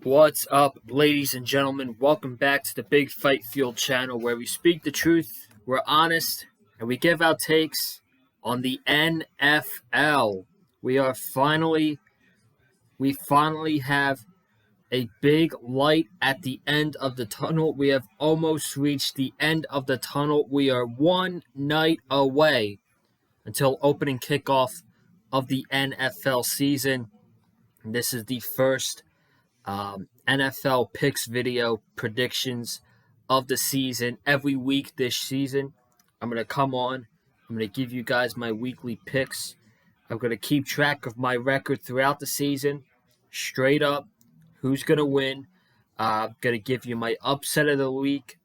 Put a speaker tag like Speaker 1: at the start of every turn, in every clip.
Speaker 1: What's up, ladies and gentlemen? Welcome back to the Big Fight Fuel channel where we speak the truth, we're honest, and we give our takes on the NFL. We finally have a big light at the end of the tunnel. We have almost reached the end of the tunnel. We are one night away until opening kickoff of the NFL season. This is the first NFL picks video predictions of the season. Every week this season, I'm going to come on. I'm going to give you guys my weekly picks. I'm going to keep track of my record throughout the season, straight up, who's going to win. I'm going to give you my upset of the week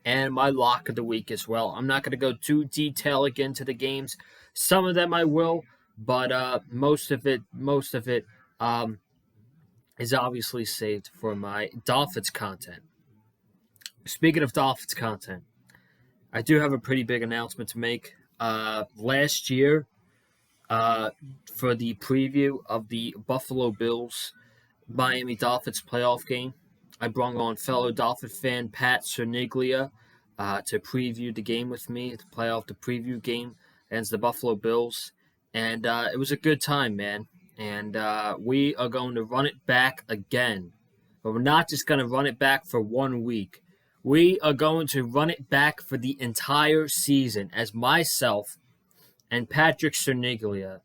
Speaker 1: and my lock of the week as well. I'm not going to go too detailed into the games. Some of them I will, but most of it is obviously saved for my Dolphins content. Speaking of Dolphins content, I do have a pretty big announcement to make. Last year, for the preview of the Buffalo Bills Miami Dolphins playoff game, I brought on fellow Dolphin fan Pat Cerniglia to preview the game with me, the preview game against the Buffalo Bills. And it was a good time, man. And we are going to run it back again. But we're not just going to run it back for 1 week. We are going to run it back for the entire season as myself and Patrick Cerniglia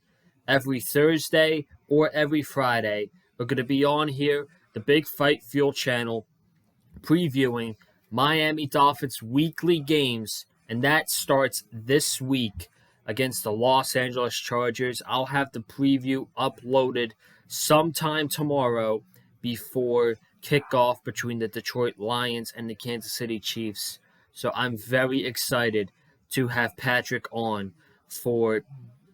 Speaker 1: every Thursday or every Friday are going to be on here, the Big Fight Fuel channel, previewing Miami Dolphins weekly games. And that starts this week against the Los Angeles Chargers. I'll have the preview uploaded sometime tomorrow before kickoff between the Detroit Lions and the Kansas City Chiefs. So I'm very excited to have Patrick on for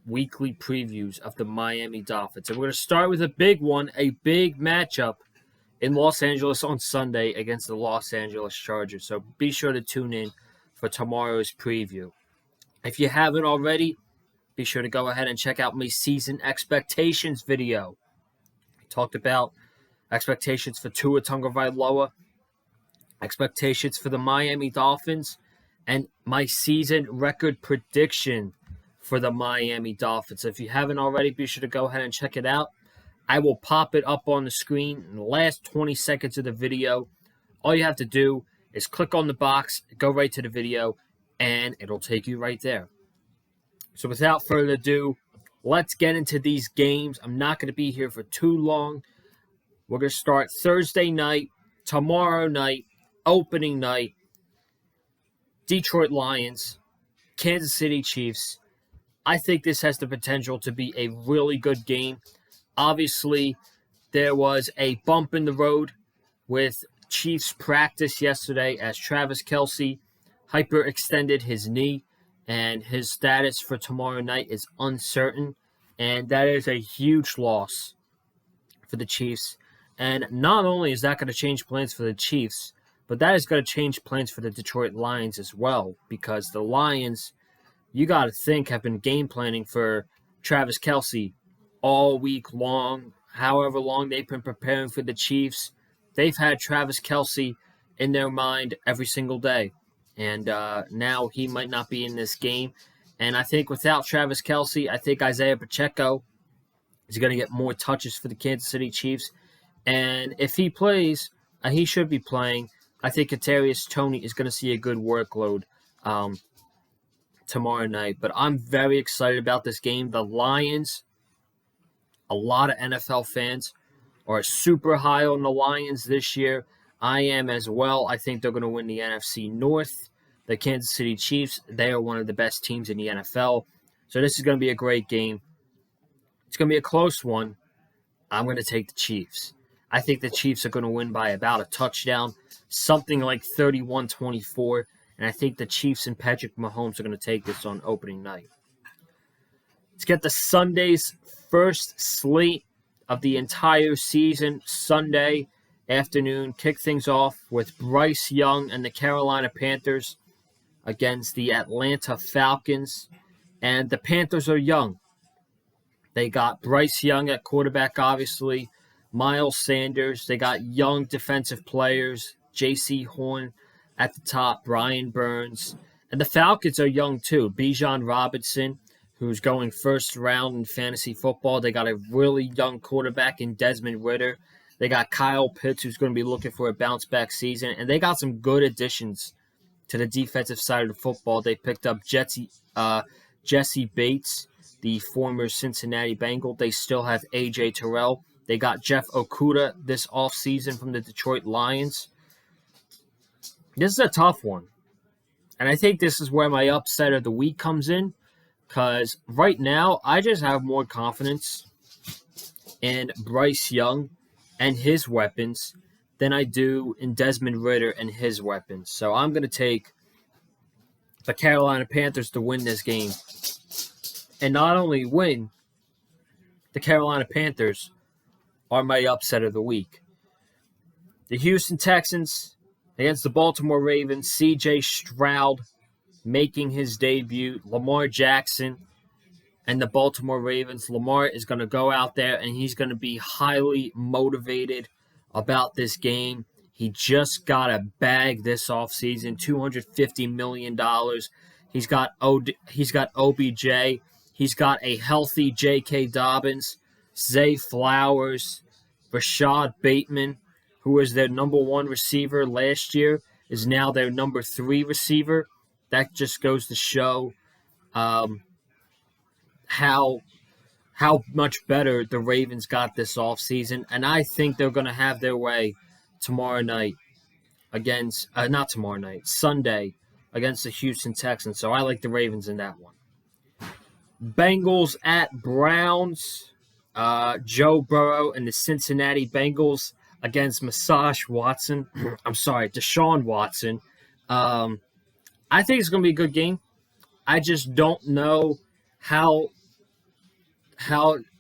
Speaker 1: weekly previews of the Miami Dolphins. And we're going to start with a big one, a big matchup in Los Angeles on Sunday against the Los Angeles Chargers. So be sure to tune in for tomorrow's preview. If you haven't already, be sure to go ahead and check out my season expectations video. I talked about expectations for Tua Tagovailoa, expectations for the Miami Dolphins, and my season record prediction for the Miami Dolphins. So if you haven't already, be sure to go ahead and check it out. I will pop it up on the screen in the last 20 seconds of the video. All you have to do is click on the box, go right to the video, and it'll take you right there. So without further ado, let's get into these games. I'm not going to be here for too long. We're going to start Thursday night, tomorrow night, opening night. Detroit Lions, Kansas City Chiefs. I think this has the potential to be a really good game. Obviously, there was a bump in the road with Chiefs practice yesterday as Travis Kelce hyperextended his knee, and his status for tomorrow night is uncertain, and that is a huge loss for the Chiefs. And not only is that going to change plans for the Chiefs, but that is going to change plans for the Detroit Lions as well, because the Lions, you got to think, have been game planning for Travis Kelce all week long. However long they've been preparing for the Chiefs, they've had Travis Kelce in their mind every single day. And now he might not be in this game. And I think without Travis Kelce, I think Isaiah Pacheco is going to get more touches for the Kansas City Chiefs. And if he plays, he should be playing. I think Kadarius Toney is going to see a good workload tomorrow night. But I'm very excited about this game. The Lions, a lot of NFL fans are super high on the Lions this year. I am as well. I think they're going to win the NFC North. The Kansas City Chiefs, they are one of the best teams in the NFL. So this is going to be a great game. It's going to be a close one. I'm going to take the Chiefs. I think the Chiefs are going to win by about a touchdown, something like 31-24. And I think the Chiefs and Patrick Mahomes are going to take this on opening night. Let's get the Sunday's first slate of the entire season. Sunday afternoon, kick things off with Bryce Young and the Carolina Panthers against the Atlanta Falcons. And the Panthers are young. They got Bryce Young at quarterback, obviously. Miles Sanders. They got young defensive players, J.C. Horn at the top, Brian Burns. And the Falcons are young too. Bijan Robinson, who's going first round in fantasy football. They got a really young quarterback in Desmond Ridder. They got Kyle Pitts, who's going to be looking for a bounce back season. And they got some good additions to the defensive side of the football. They picked up Jesse Bates, the former Cincinnati Bengal. They still have A.J. Terrell. They got Jeff Okuda this offseason from the Detroit Lions. This is a tough one. And I think this is where my upset of the week comes in. Because right now, I just have more confidence in Bryce Young and his weapons than I do in Desmond Ridder and his weapons. So I'm going to take the Carolina Panthers to win this game. And not only win, the Carolina Panthers are my upset of the week. The Houston Texans against the Baltimore Ravens, C.J. Stroud making his debut, Lamar Jackson and the Baltimore Ravens. Lamar is going to go out there and he's going to be highly motivated about this game. He just got a bag this offseason, $250 million. He's got OBJ. He's got a healthy J.K. Dobbins, Zay Flowers, Rashad Bateman, who was their number one receiver last year, is now their number 3 receiver. That just goes to show how much better the Ravens got this offseason. And I think they're going to have their way tomorrow night against Sunday against the Houston Texans. So I like the Ravens in that one. Bengals at Browns. Joe Burrow and the Cincinnati Bengals against Deshaun Watson. I think it's going to be a good game. I just don't know how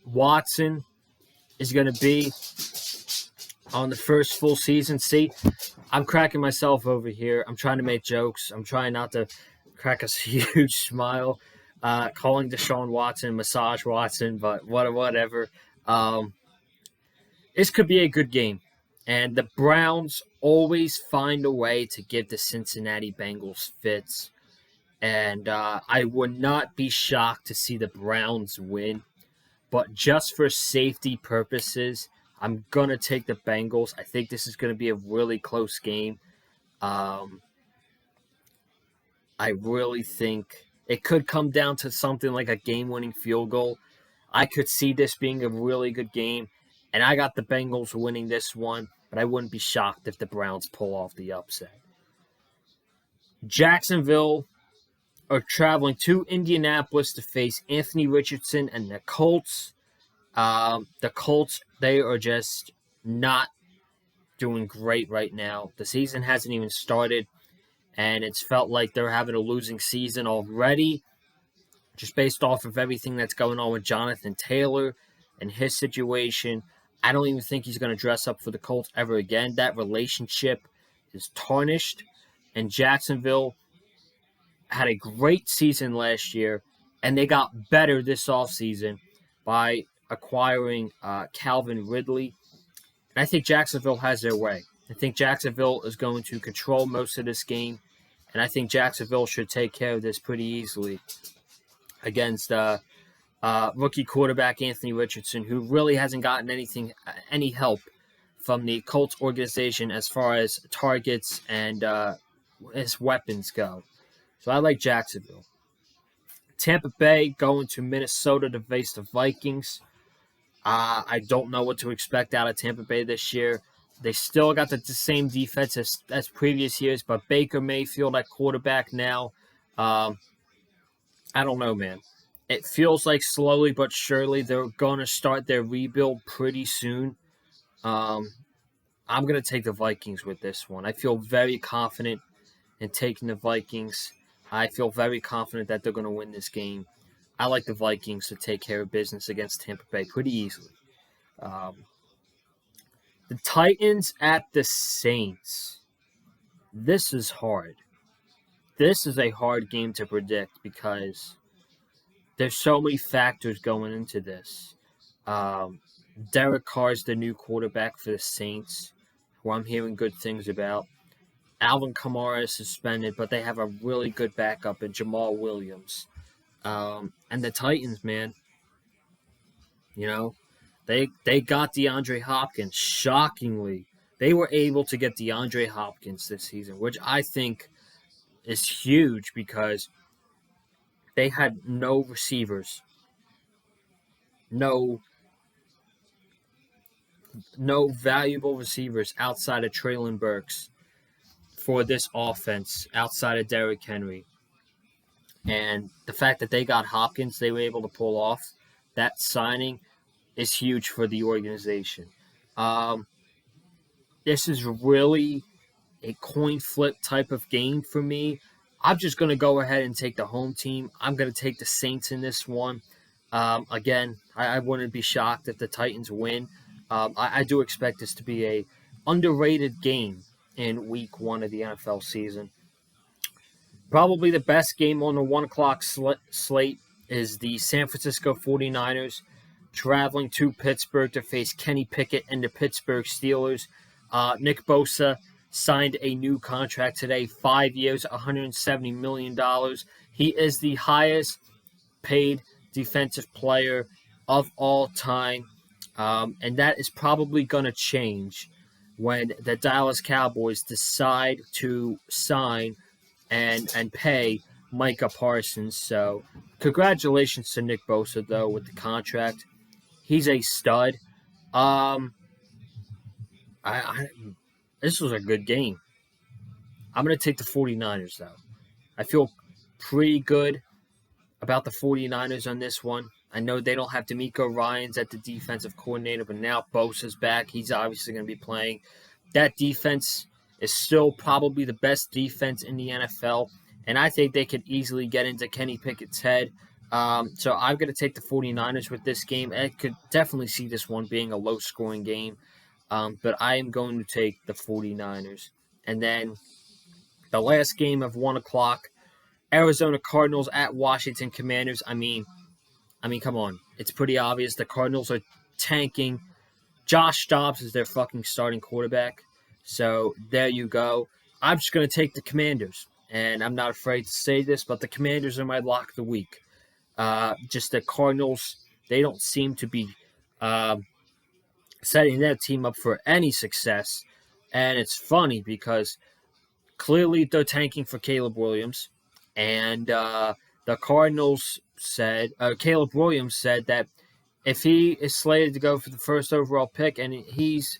Speaker 1: Watson is going to be on the first full season. See, I'm cracking myself over here. I'm trying to make jokes. I'm trying not to crack a huge smile. Calling Deshaun Watson Massage Watson, but whatever. This could be a good game. And the Browns always find a way to give the Cincinnati Bengals fits. And I would not be shocked to see the Browns win. But just for safety purposes, I'm going to take the Bengals. I think this is going to be a really close game. I really think it could come down to something like a game-winning field goal. I could see this being a really good game. And I got the Bengals winning this one, but I wouldn't be shocked if the Browns pull off the upset. Jacksonville are traveling to Indianapolis to face Anthony Richardson and the Colts. The Colts, they are just not doing great right now. The season hasn't even started, and it's felt like they're having a losing season already, just based off of everything that's going on with Jonathan Taylor and his situation. I don't even think he's going to dress up for the Colts ever again. That relationship is tarnished, and Jacksonville had a great season last year, and they got better this offseason by acquiring Calvin Ridley. And I think Jacksonville has their way. I think Jacksonville is going to control most of this game, and I think Jacksonville should take care of this pretty easily against rookie quarterback Anthony Richardson, who really hasn't gotten any help from the Colts organization as far as targets and his weapons go. So I like Jacksonville. Tampa Bay going to Minnesota to face the Vikings. I don't know what to expect out of Tampa Bay this year. They still got the same defense as previous years, but Baker Mayfield at quarterback now. I don't know, man. It feels like slowly but surely they're going to start their rebuild pretty soon. I'm going to take the Vikings with this one. I feel very confident in taking the Vikings. I feel very confident that they're going to win this game. I like the Vikings to take care of business against Tampa Bay pretty easily. The Titans at the Saints. This is hard. This is a hard game to predict because there's so many factors going into this. Derek Carr's the new quarterback for the Saints, who I'm hearing good things about. Alvin Kamara is suspended, but they have a really good backup in Jamal Williams. And the Titans, man, you know, they got DeAndre Hopkins. Shockingly, they were able to get DeAndre Hopkins this season, which I think is huge because they had no receivers, no no valuable receivers outside of Traylon Burks for this offense, outside of Derrick Henry. And the fact that they got Hopkins, they were able to pull off that signing is huge for the organization. Um, this is really a coin flip type of game for me. I'm just going to go ahead and take the home team. I'm going to take the Saints in this one. Again, I wouldn't be shocked if the Titans win. I do expect this to be a underrated game in Week 1 of the NFL season. Probably the best game on the 1 o'clock slate is the San Francisco 49ers traveling to Pittsburgh to face Kenny Pickett and the Pittsburgh Steelers. Nick Bosa signed a new contract today, 5 years, $170 million. He is the highest paid defensive player of all time. And that is probably going to change when the Dallas Cowboys decide to sign and pay Micah Parsons. So congratulations to Nick Bosa, though, with the contract. He's a stud. Um, I This was a good game. I'm going to take the 49ers, though. I feel pretty good about the 49ers on this one. I know they don't have D'Amico Ryans at the defensive coordinator, but now Bosa's back. He's obviously going to be playing. That defense is still probably the best defense in the NFL, and I think they could easily get into Kenny Pickett's head. So I'm going to take the 49ers with this game. I could definitely see this one being a low-scoring game, but I am going to take the 49ers. And then the last game of 1 o'clock, Arizona Cardinals at Washington Commanders. I mean, come on. It's pretty obvious. The Cardinals are tanking. Josh Dobbs is their fucking starting quarterback. So there you go. I'm just going to take the Commanders. And I'm not afraid to say this, but the Commanders are my lock of the week. Just the Cardinals, they don't seem to be setting that team up for any success. And it's funny because clearly they're tanking for Caleb Williams. And the Cardinals said, Caleb Williams said that if he is slated to go for the first overall pick and he's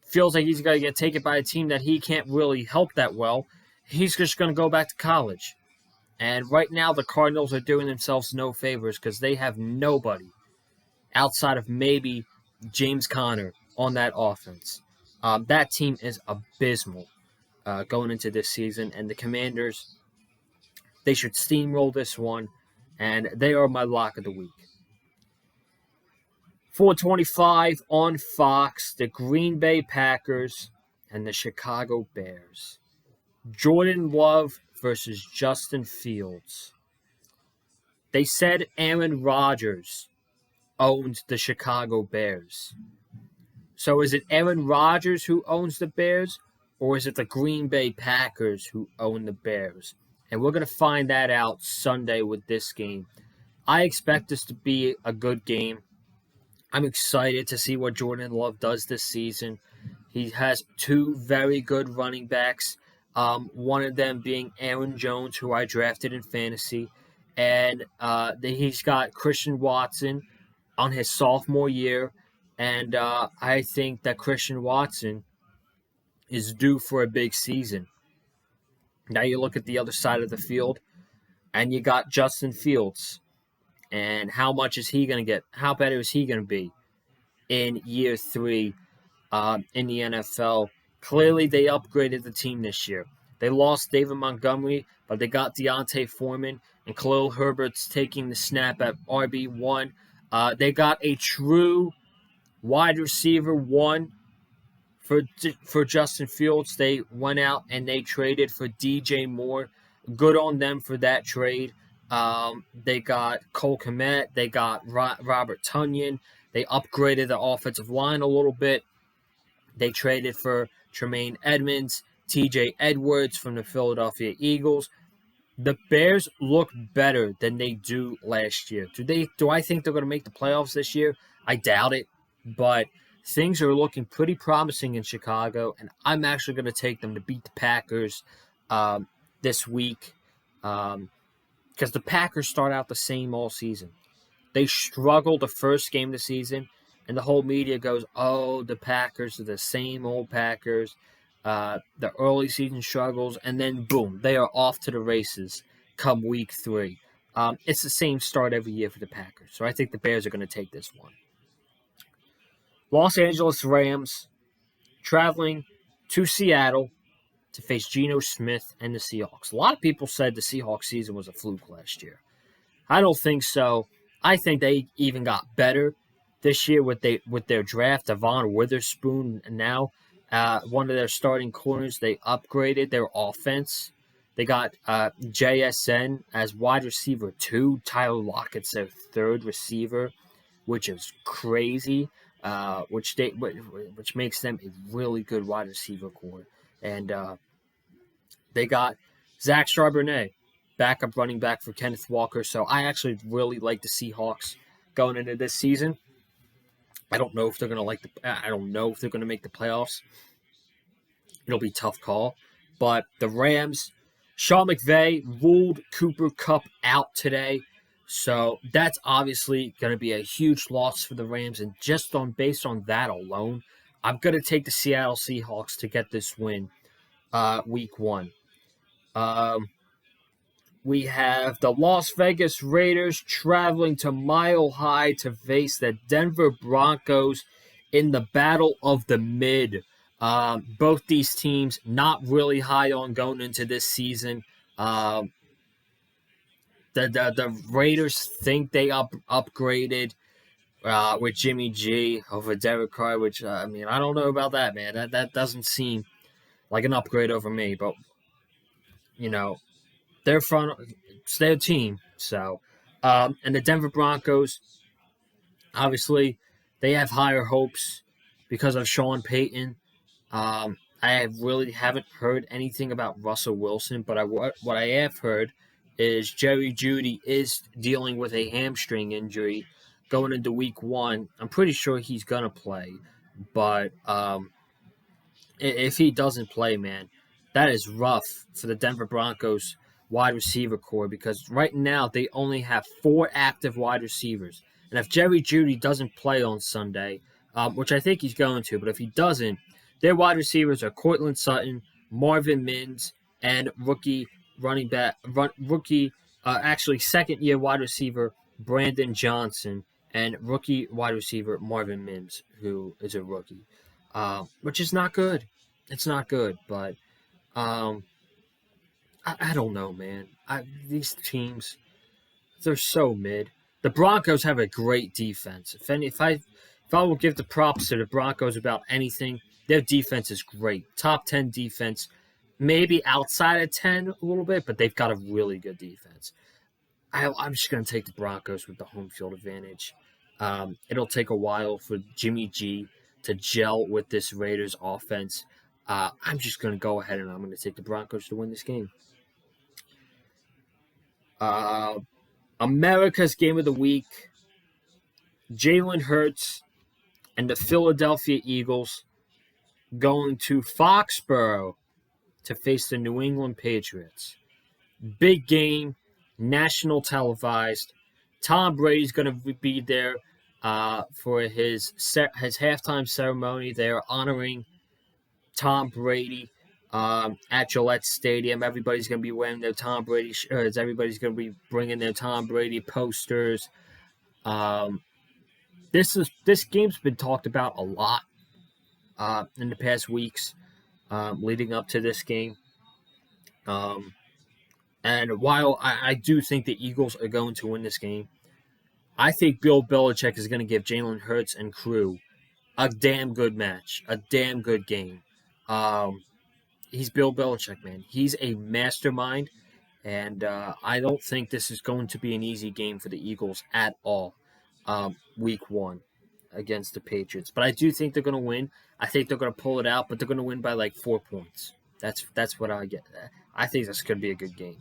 Speaker 1: feels like he's going to get taken by a team that he can't really help that well, he's just going to go back to college. And right now, the Cardinals are doing themselves no favors because they have nobody outside of maybe James Conner on that offense. That team is abysmal going into this season, and the Commanders, they should steamroll this one, and they are my lock of the week. 4:25 on Fox, the Green Bay Packers and the Chicago Bears. Jordan Love versus Justin Fields. They said Aaron Rodgers owned the Chicago Bears. So is it Aaron Rodgers who owns the Bears, or is it the Green Bay Packers who own the Bears? And we're going to find that out Sunday with this game. I expect this to be a good game. I'm excited to see what Jordan Love does this season. He has two very good running backs, one of them being Aaron Jones, who I drafted in fantasy, and he's got Christian Watson on his sophomore year, and I think that Christian Watson is due for a big season. Now you look at the other side of the field, and you got Justin Fields, and how much is he going to get? How better is he going to be in year 3 in the NFL? Clearly, they upgraded the team this year. They lost David Montgomery, but they got Deontay Foreman, and Khalil Herbert's taking the snap at RB1. They got a true wide receiver 1 for Justin Fields. They went out and they traded for DJ Moore. Good on them for that trade. They got Cole Kmet. They got Robert Tonyan. They upgraded the offensive line a little bit. They traded for Tremaine Edmonds, TJ Edwards from the Philadelphia Eagles. The Bears look better than they do last year. Do I think they're going to make the playoffs this year? I doubt it, but things are looking pretty promising in Chicago, and I'm actually going to take them to beat the Packers this week because the Packers start out the same all season. They struggle the first game of the season, and the whole media goes, "Oh, the Packers are the same old Packers." The early season struggles, and then boom, they are off to the races come week 3. It's the same start every year for the Packers, so I think the Bears are going to take this one. Los Angeles Rams traveling to Seattle to face Geno Smith and the Seahawks. A lot of people said the Seahawks season was a fluke last year. I don't think so. I think they even got better this year with their draft. Devon Witherspoon now one of their starting corners. They upgraded their offense. They got JSN as wide receiver 2. Tyler Lockett's their third receiver, which is crazy. Which makes them a really good wide receiver core. And they got Zach Charbonnet, backup running back for Kenneth Walker. So I actually really like the Seahawks going into this season. I don't know if they're going to make the playoffs. It'll be a tough call. But the Rams, Sean McVay ruled Cooper Kupp out today. So that's obviously going to be a huge loss for the Rams. And based on that alone, I'm going to take the Seattle Seahawks to get this win week 1. We have the Las Vegas Raiders traveling to Mile High to face the Denver Broncos in the Battle of the Mid. Both these teams not really high on going into this season. The Raiders think they upgraded with Jimmy G over Derek Carr, which I don't know about that, man. That doesn't seem like an upgrade over me, but you know it's their team. So, and the Denver Broncos, obviously, they have higher hopes because of Sean Payton. I really haven't heard anything about Russell Wilson, but what I have heard is Jerry Jeudy is dealing with a hamstring injury going into week 1. I'm pretty sure he's gonna play, but if he doesn't play, man, that is rough for the Denver Broncos wide receiver core because right now they only have 4 active wide receivers. And if Jerry Jeudy doesn't play on Sunday, which I think he's going to, but if he doesn't, their wide receivers are Cortland Sutton, Marvin Mims, and second-year wide receiver Brandon Johnson, and rookie wide receiver Marvin Mims, who is a rookie, which is not good. It's not good, but I don't know, man. These teams, they're so mid. The Broncos have a great defense. If I will give the props to the Broncos about anything, their defense is great. Top 10 defense, maybe outside of 10 a little bit, but they've got a really good defense. I'm just going to take the Broncos with the home field advantage. It'll take a while for Jimmy G to gel with this Raiders offense. I'm just going to go ahead and I'm going to take the Broncos to win this game. America's Game of the Week, Jalen Hurts and the Philadelphia Eagles going to Foxborough to face the New England Patriots. Big game, national televised. Tom Brady's going to be there for his halftime ceremony. They're honoring Tom Brady at Gillette Stadium. Everybody's going to be wearing their Tom Brady shirts. Everybody's going to be bringing their Tom Brady posters. This game's been talked about a lot in the past weeks leading up to this game. And while I do think the Eagles are going to win this game, I think Bill Belichick is going to give Jalen Hurts and crew a damn good match, a damn good game. He's Bill Belichick, man. He's a mastermind, and I don't think this is going to be an easy game for the Eagles at all. Week 1. against the Patriots. But I do think they're going to win. I think they're going to pull it out, but they're going to win by like 4 points. That's what I get. I think that's going to be a good game.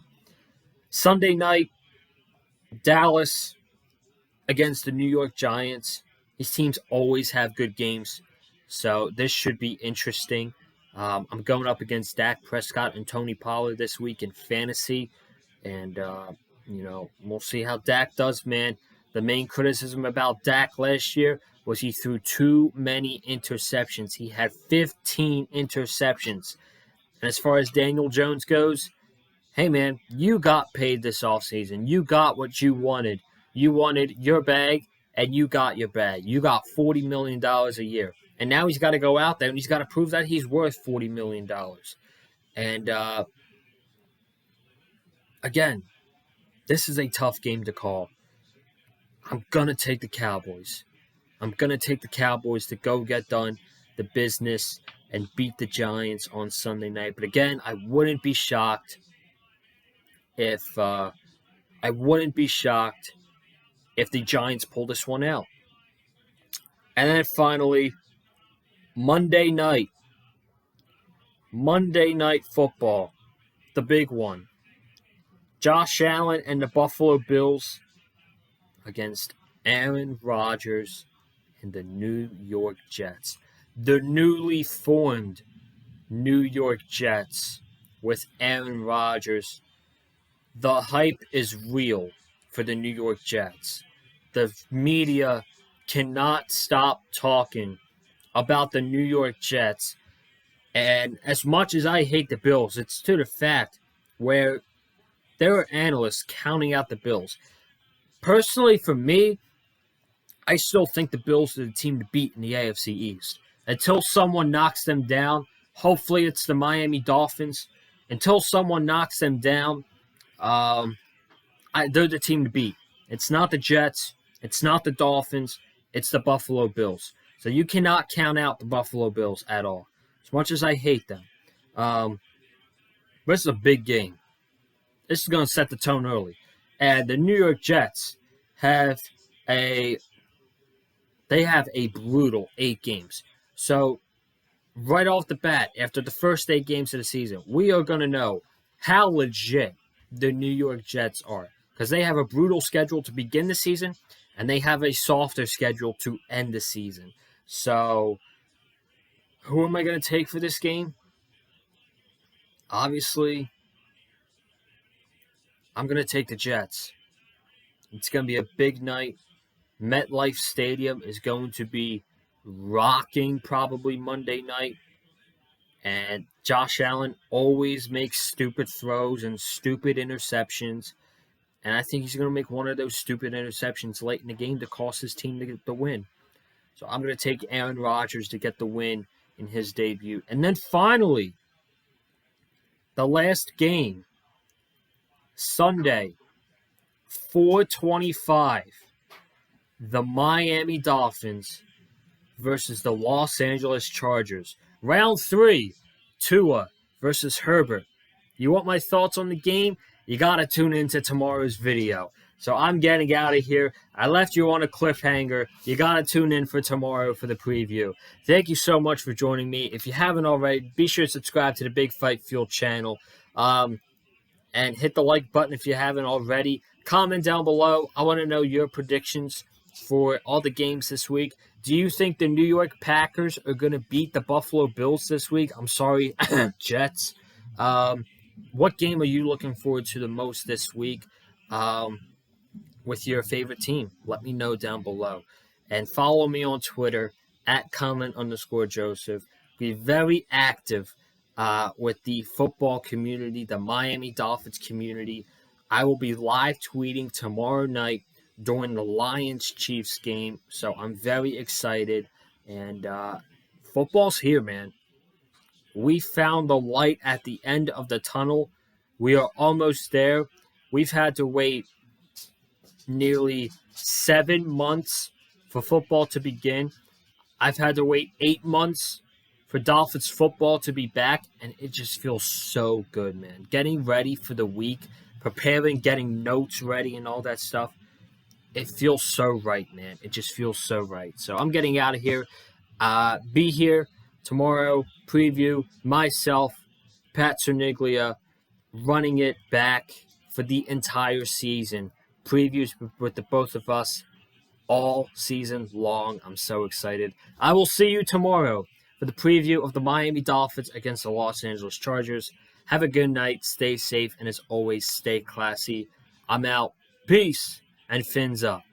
Speaker 1: Sunday night, Dallas against the New York Giants. These teams always have good games, so this should be interesting. I'm going up against Dak Prescott and Tony Pollard this week in fantasy, and we'll see how Dak does, man. The main criticism about Dak last year was he threw too many interceptions. He had 15 interceptions. And as far as Daniel Jones goes, hey, man, you got paid this offseason. You got what you wanted. You wanted your bag, and you got your bag. You got $40 million a year. And now he's got to go out there, and he's got to prove that he's worth $40 million. And, again, this is a tough game to call. I'm going to take the Cowboys. I'm going to take the Cowboys to go get done the business and beat the Giants on Sunday night. But, again, I wouldn't be shocked if the Giants pull this one out. And then finally, Monday night football, the big one. Josh Allen and the Buffalo Bills against Aaron Rodgers and the New York Jets. The newly formed New York Jets with Aaron Rodgers. The hype is real for the New York Jets. The media cannot stop talking about the New York Jets. And as much as I hate the Bills, it's to the fact where there are analysts counting out the Bills. Personally, for me, I still think the Bills are the team to beat in the AFC East. Until someone knocks them down, hopefully it's the Miami Dolphins. Until someone knocks them down, they're the team to beat. It's not the Jets. It's not the Dolphins. It's the Buffalo Bills. So you cannot count out the Buffalo Bills at all, as much as I hate them. But this is a big game. This is going to set the tone early. And the New York Jets have a brutal 8 games. So right off the bat, after the first 8 games of the season, we are going to know how legit the New York Jets are. Because they have a brutal schedule to begin the season, and they have a softer schedule to end the season. So, who am I going to take for this game? Obviously, I'm going to take the Jets. It's going to be a big night. MetLife Stadium is going to be rocking probably Monday night. And Josh Allen always makes stupid throws and stupid interceptions. And I think he's going to make one of those stupid interceptions late in the game to cost his team to get the win. So I'm going to take Aaron Rodgers to get the win in his debut. And then finally, the last game, Sunday, 4:25, the Miami Dolphins versus the Los Angeles Chargers. Round 3, Tua versus Herbert. You want my thoughts on the game? You got to tune into tomorrow's video. So I'm getting out of here. I left you on a cliffhanger. You got to tune in for tomorrow for the preview. Thank you so much for joining me. If you haven't already, be sure to subscribe to the Big Fight Fuel channel. And hit the like button if you haven't already. Comment down below. I want to know your predictions for all the games this week. Do you think the New York Packers are going to beat the Buffalo Bills this week? I'm sorry, Jets. What game are you looking forward to the most this week with your favorite team? Let me know down below. And follow me on Twitter at comment_Joseph. Be very active with the football community, the Miami Dolphins community. I will be live tweeting tomorrow night during the Lions-Chiefs game. So I'm very excited. And football's here, man. We found the light at the end of the tunnel. We are almost there. We've had to wait nearly 7 months for football to begin. I've had to wait 8 months for Dolphins football to be back, and it just feels so good, man. Getting ready for the week, preparing, getting notes ready and all that stuff. it feels so right, man. It just feels so right. So I'm getting out of here. Be here tomorrow. Preview myself, Pat Cerniglia, running it back for the entire season. Previews with the both of us all season long. I'm so excited. I will see you tomorrow for the preview of the Miami Dolphins against the Los Angeles Chargers. Have a good night. Stay safe. And as always, stay classy. I'm out. Peace and fins up.